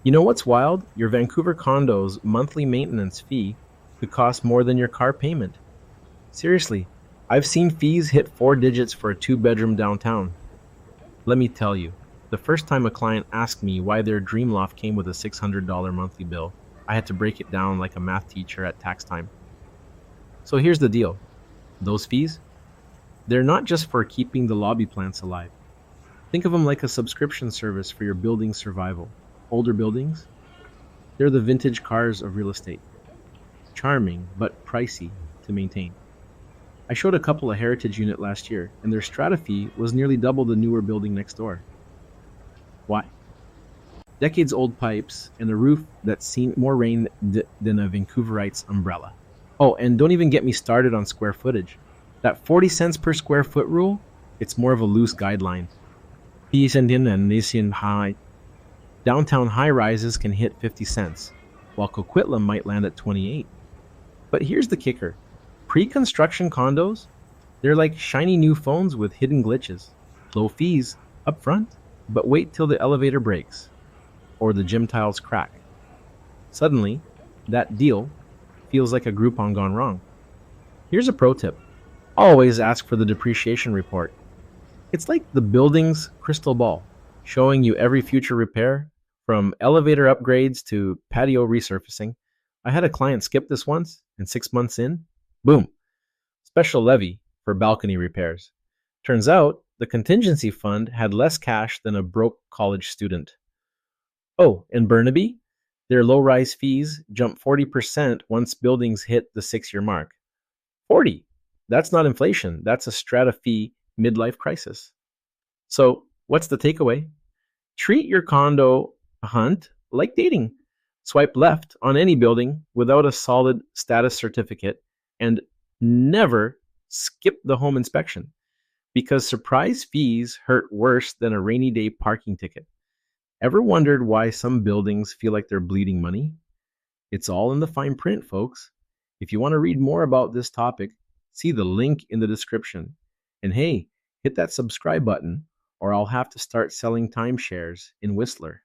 You know what's wild? Your Vancouver condo's monthly maintenance fee could cost more than your car payment. Seriously, I've seen fees hit four digits for a two-bedroom downtown. Let me tell you, the first time a client asked me why their dream loft came with a $600 monthly bill, I had to break it down like a math teacher at tax time. So here's the deal. Those fees, they're not just for keeping the lobby plants alive. Think of them like a subscription service for your building's survival. Older buildings, they're the vintage cars of real estate. Charming, but pricey to maintain. I showed a couple a heritage unit last year, and their strata fee was nearly double the newer building next door. Why? Decades old pipes and a roof that's seen more rain than a Vancouverite's umbrella. Oh, and don't even get me started on square footage. That 40 cents per square foot rule, it's more of a loose guideline. High. Downtown high rises can hit 50 cents, while Coquitlam might land at 28. But here's the kicker. Pre-construction condos, they're like shiny new phones with hidden glitches. Low fees up front, but wait till the elevator breaks or the gym tiles crack. Suddenly, that deal feels like a Groupon gone wrong. Here's a pro tip. Always ask for the depreciation report. It's like the building's crystal ball, showing you every future repair, from elevator upgrades to patio resurfacing. I had a client skip this once, and 6 months in, boom, special levy for balcony repairs. Turns out the contingency fund had less cash than a broke college student. Oh, in Burnaby, their low rise fees jump 40% once buildings hit the 6 year mark. 40! That's not inflation, that's a strata fee midlife crisis. So, what's the takeaway? Treat your condo hunt like dating. Swipe left on any building without a solid status certificate and never skip the home inspection because surprise fees hurt worse than a rainy day parking ticket. Ever wondered why some buildings feel like they're bleeding money? It's all in the fine print, folks. If you want to read more about this topic, see the link in the description. And hey, hit that subscribe button, or I'll have to start selling timeshares in Whistler.